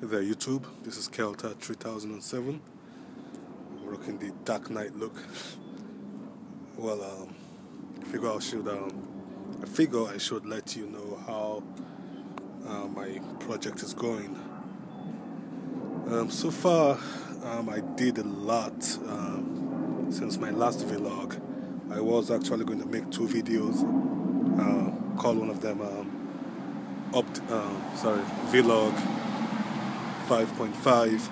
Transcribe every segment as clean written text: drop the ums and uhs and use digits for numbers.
Hey there, YouTube. This is Kelta 3007. I'm rocking the Dark Knight look. Well, figure I should, I figure I should let you know how my project is going. So far, I did a lot since my last vlog. I was actually going to make two videos. Call one of them vlog 5.5,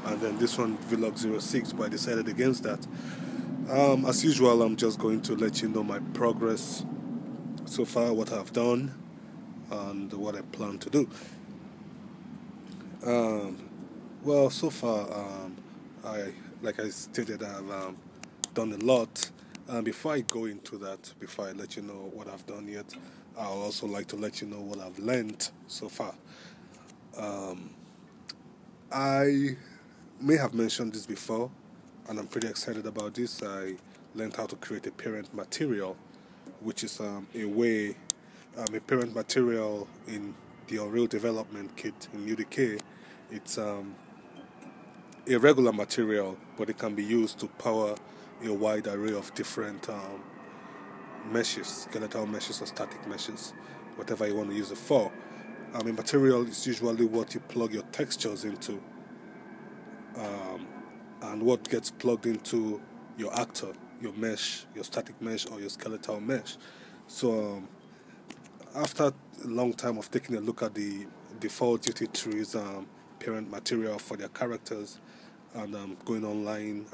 and then this one vlog 06. But I decided against that. As usual, I'm just going to let you know my progress so far, what I've done, and what I plan to do. Um, well, so far, like I stated, I've done a lot. Before I go into that, before I let you know what I've done yet, I'll also like to let you know what I've learned so far. I may have mentioned this before, and I'm pretty excited about this. I learned how to create a parent material, which is a parent material in the Unreal Development Kit in UDK. It's a regular material, but it can be used to power a wide array of different meshes, skeletal meshes or static meshes, whatever you want to use it for. A material is usually what you plug your textures into, and what gets plugged into your actor, your mesh, your static mesh, or your skeletal mesh. So after a long time of taking a look at the default Duty Tree's parent material for their characters and going online,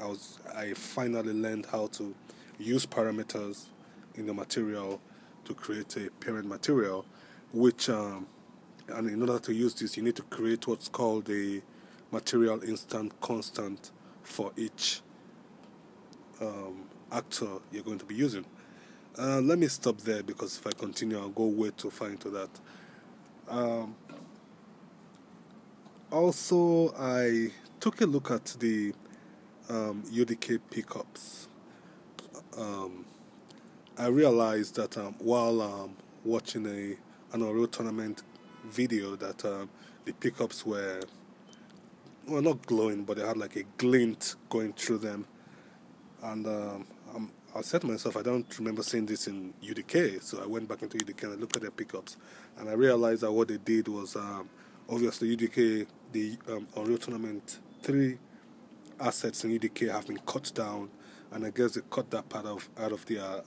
I finally learned how to use parameters in the material to create a parent material, which and in order to use this, you need to create what's called a material instant constant for each actor you're going to be using. Let me stop there because if I continue, I'll go way too far into that. Also, I took a look at the UDK pickups. I realized that while watching an Unreal Tournament video, that the pickups were, well, not glowing, but they had like a glint going through them. And I said to myself, I don't remember seeing this in UDK, so I went back into UDK and I looked at their pickups, and I realized that what they did was obviously UDK, the Unreal Tournament 3 assets in UDK have been cut down, and I guess they cut that part out of their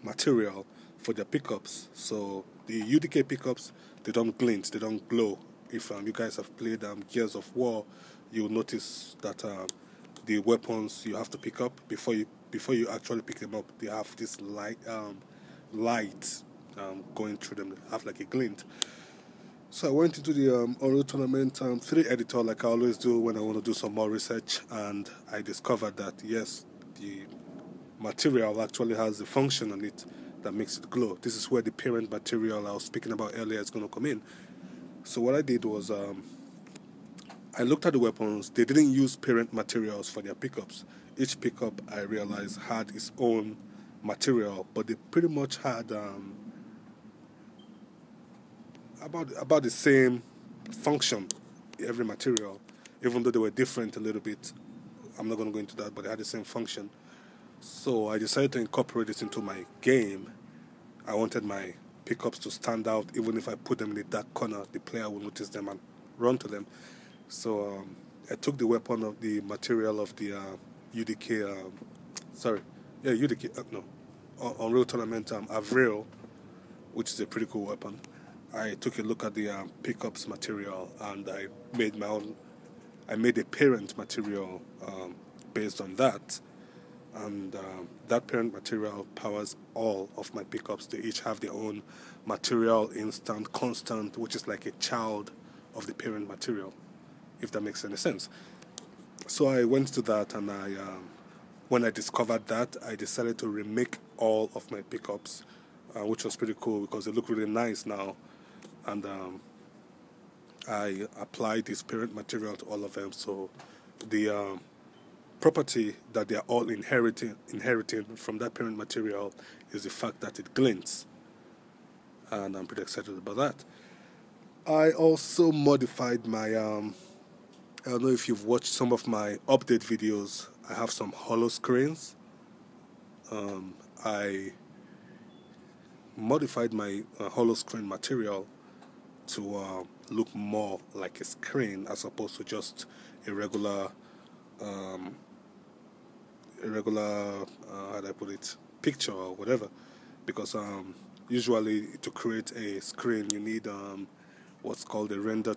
material for their pickups. So the UDK pickups, they don't glint, they don't glow. If you guys have played Gears of War, you'll notice that the weapons you have to pick up before you actually pick them up, they have this light going through them. They have like a glint. So I went into the Unreal Tournament 3 editor like I always do when I want to do some more research, and I discovered that yes, the material actually has a function on it that makes it glow. This is where the parent material I was speaking about earlier is going to come in. So what I did was I looked at the weapons. They didn't use parent materials for their pickups. Each pickup, I realized, had its own material, but they pretty much had about the same function, every material, even though they were different a little bit. I'm not going to go into that, but they had the same function. So I decided to incorporate this into my game. I wanted my pickups to stand out, even if I put them in the dark corner, the player will notice them and run to them. So I took the weapon of the material of the UDK, UDK, no, Unreal Tournament Avril, which is a pretty cool weapon. I took a look at the pickups material, and I made my own. I made a parent material based on that, and that parent material powers all of my pickups. They each have their own material instant constant, which is like a child of the parent material, if that makes any sense. So I went to that, and when I discovered that, I decided to remake all of my pickups, which was pretty cool because they look really nice now. And I applied this parent material to all of them. So the property that they are all inheriting from that parent material is the fact that it glints, and I'm pretty excited about that. I also modified my I don't know if you've watched some of my update videos. I have some hollow screens. I modified my hollow screen material to look more like a screen as opposed to just a regular how do I put it, picture or whatever, because usually to create a screen you need what's called a render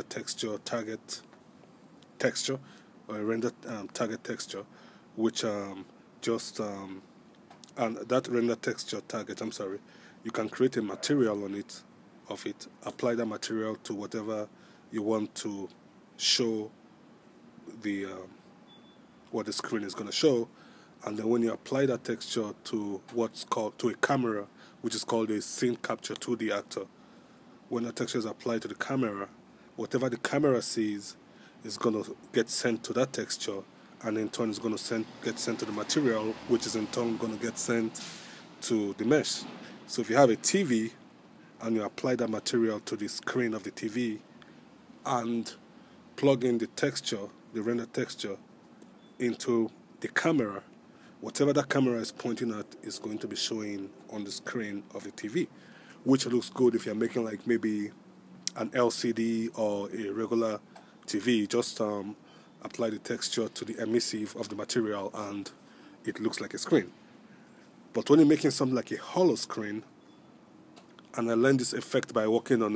texture target texture, or a render target texture, which just and that render texture target, you can create a material on it, apply that material to whatever you want to show the what the screen is going to show, and then when you apply that texture to a camera, which is called a scene capture 2D actor, when the texture is applied to the camera, whatever the camera sees is going to get sent to that texture, and in turn is going to get sent to the material, which is in turn going to get sent to the mesh. So if you have a TV and you apply that material to the screen of the TV and plug in the texture, the render texture, into the camera, whatever that camera is pointing at is going to be showing on the screen of the TV, which looks good if you're making like maybe an LCD or a regular TV. Just apply the texture to the emissive of the material and it looks like a screen. But when you're making something like a hollow screen, and I learned this effect by working on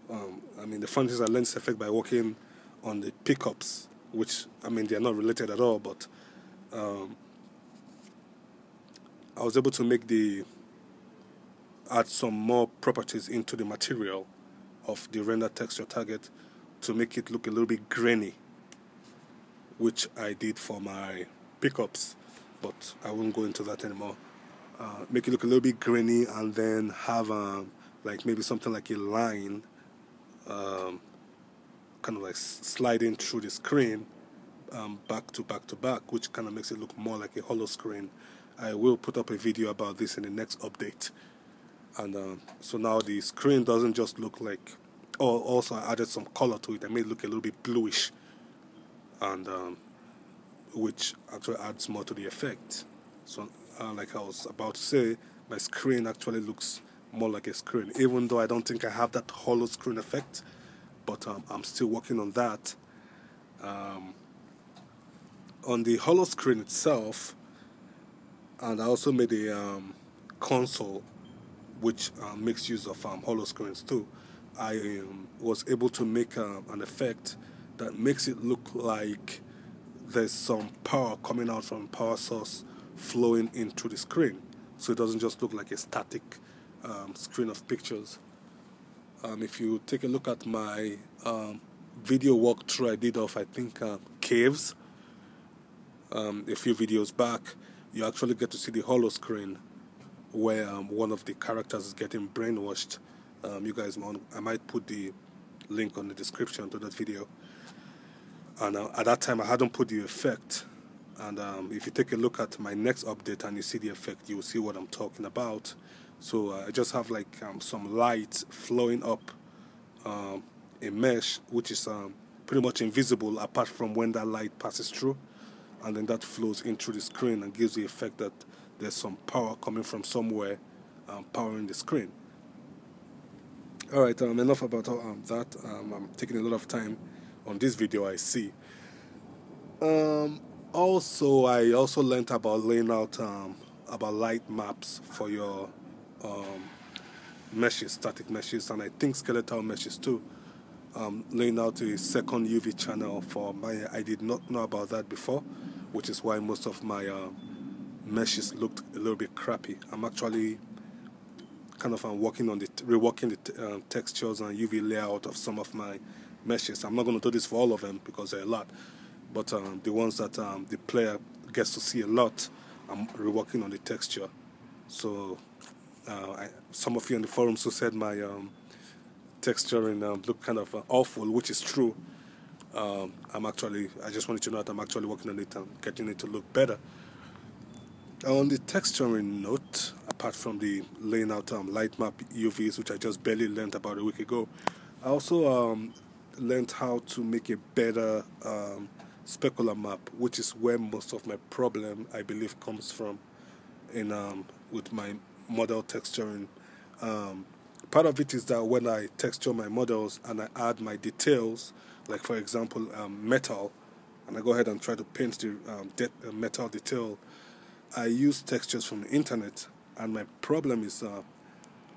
the fun thing is I learned this effect by working on the pickups, which they're not related at all, but I was able to add some more properties into the material of the render texture target to make it look a little bit grainy, which I did for my pickups, but I won't go into that anymore. Make it look a little bit grainy, and then have like maybe something like a line kind of like sliding through the screen back to back, which kind of makes it look more like a hollow screen. I will put up a video about this in the next update. And so now the screen doesn't just look like, also I added some color to it. I made it look a little bit bluish, and which actually adds more to the effect. So like I was about to say, my screen actually looks more like a screen, even though I don't think I have that hollow screen effect, but I'm still working on that. On the hollow screen itself, and I also made a console which makes use of hollow screens too. I was able to make an effect that makes it look like there's some power coming out from power source flowing into the screen, so it doesn't just look like a static screen of pictures. If you take a look at my video walkthrough I did of, I think, caves, a few videos back, you actually get to see the hollow screen where one of the characters is getting brainwashed. You guys, I might put the link on the description to that video. And at that time I hadn't put the effect, and if you take a look at my next update and you see the effect, you will see what I'm talking about. So I just have like some light flowing up a mesh, which is pretty much invisible apart from when that light passes through, and then that flows in through the screen and gives the effect that there's some power coming from somewhere powering the screen. Alright, enough about that. I'm taking a lot of time on this video, I see. Also, I also learned about laying out about light maps for your meshes, static meshes, and I think skeletal meshes too. Laying out a second UV channel for I did not know about that before, which is why most of my meshes looked a little bit crappy. I'm actually kind of working on reworking the textures and UV layout of some of my meshes. I'm not going to do this for all of them because there are a lot, but the ones that the player gets to see a lot, I'm reworking on the texture. So some of you in the forums who said my texturing looked kind of awful, which is true. I just wanted to know that I'm actually working on it and getting it to look better. On the texturing note, apart from the laying out light map UVs, which I just barely learned about a week ago, I also learned how to make a better specular map, which is where most of my problem, I believe, comes from in with my model texturing. Um, Part of it is that when I texture my models and I add my details, like for example metal, and I go ahead and try to paint the metal detail, I use textures from the internet, and my problem is,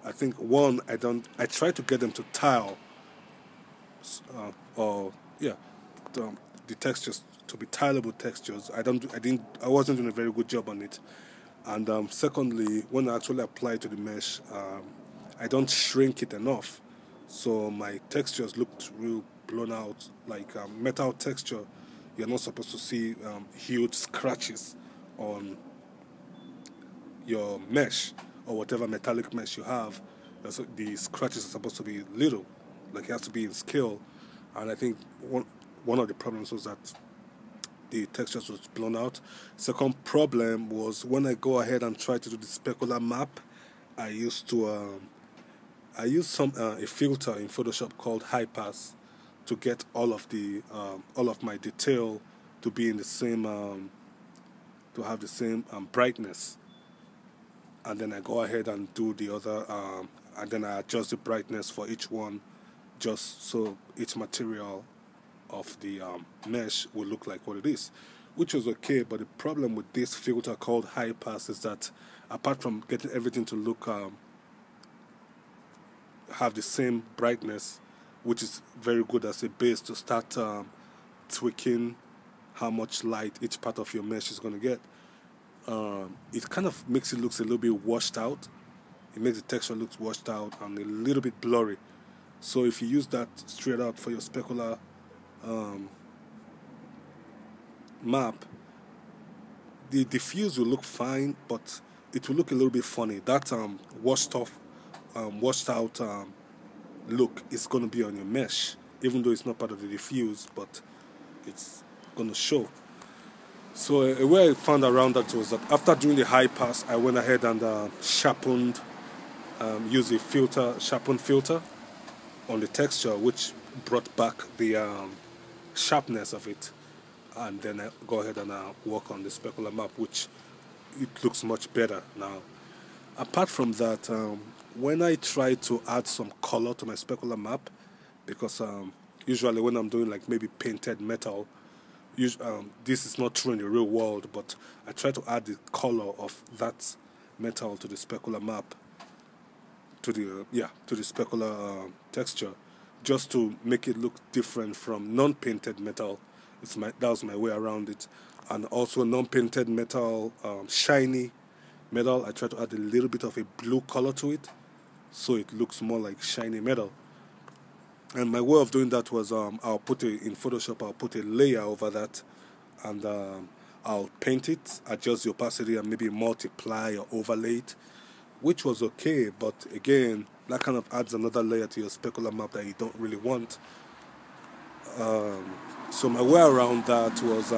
I think one, I try to get them to tile, or yeah, the textures to be tileable textures. I wasn't doing a very good job on it. And secondly, when I actually apply it to the mesh, I don't shrink it enough, so my textures looked real blown out. Like metal texture, you're not supposed to see huge scratches on your mesh or whatever metallic mesh you have. The scratches are supposed to be little, like it has to be in scale. And I think one of the problems was that the textures was blown out. Second problem was when I go ahead and try to do the specular map, I used to I used some a filter in Photoshop called High Pass to get all of my detail to be in the same to have the same brightness, and then I go ahead and do the other, and then I adjust the brightness for each one, just so each material of the mesh will look like what it is, which was okay. But the problem with this filter called High Pass is that apart from getting everything to look have the same brightness, which is very good as a base to start tweaking how much light each part of your mesh is going to get. It kind of makes it looks a little bit washed out. It makes the texture look washed out and a little bit blurry. So if you use that straight out for your specular map, the diffuse will look fine, but it will look a little bit funny. That washed out look is going to be on your mesh, even though it's not part of the diffuse, but it's going to show. So a way I found around that was that after doing the high pass, I went ahead and used a sharpened filter on the texture, which brought back the sharpness of it. And then I go ahead and work on the specular map, which it looks much better now. Apart from that, when I try to add some color to my specular map, because usually when I'm doing like maybe painted metal, this is not true in the real world, but I try to add the color of that metal to the specular map, to the specular texture, just to make it look different from non-painted metal. That was my way around it. And also non-painted metal, shiny metal, I try to add a little bit of a blue color to it, so it looks more like shiny metal. And my way of doing that was in Photoshop, I'll put a layer over that, and I'll paint it, adjust the opacity, and maybe multiply or overlay it, which was okay. But again, that kind of adds another layer to your specular map that you don't really want. So my way around that was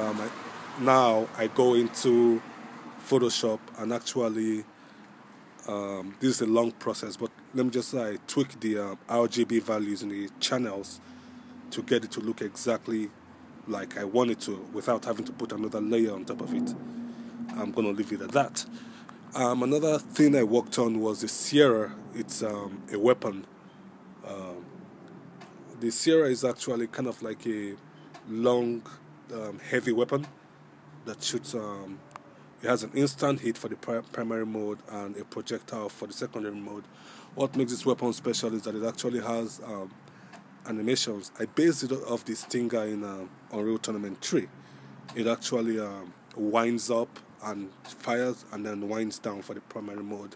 now I go into Photoshop and actually, this is a long process, but let me just say I tweak the RGB values in the channels to get it to look exactly like I want it to without having to put another layer on top of it. I'm going to leave it at that. Another thing I worked on was the Sierra. It's a weapon. The Sierra is actually kind of like a long, heavy weapon that shoots. It has an instant hit for the primary mode and a projectile for the secondary mode. What makes this weapon special is that it actually has animations. I based it off the Stinger in Unreal Tournament 3. It actually winds up and fires and then winds down for the primary mode,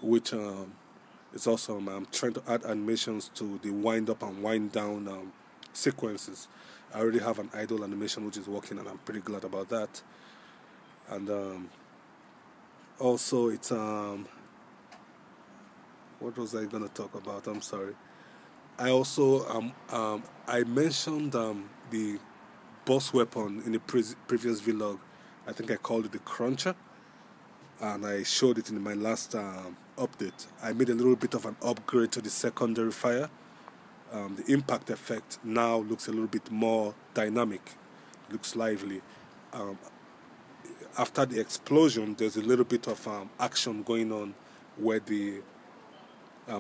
which is awesome. I'm trying to add animations to the wind up and wind down sequences. I already have an idle animation which is working, and I'm pretty glad about that. And also, it's what was I gonna talk about? I'm sorry. I also I mentioned the boss weapon in the previous vlog. I think I called it the Cruncher, and I showed it in my last update. I made a little bit of an upgrade to the secondary fire, the impact effect now looks a little bit more dynamic, looks lively. Um, After the explosion, there's a little bit of action going on where the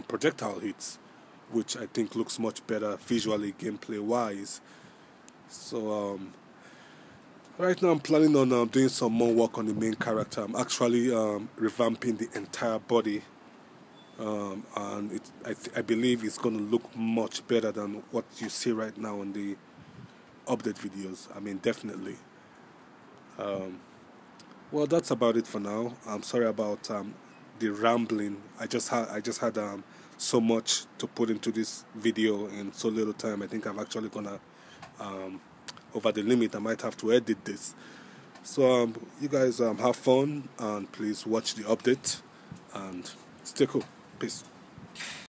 projectile hits, which I think looks much better visually, gameplay wise. So right now I'm planning on doing some more work on the main character. I'm actually revamping the entire body, and I believe it's going to look much better than what you see right now on the update videos. I mean, definitely. Well, that's about it for now. I'm sorry about the rambling. I just had so much to put into this video in so little time. I think I'm actually gonna over the limit. I might have to edit this. So you guys have fun, and please watch the update and stay cool. Peace.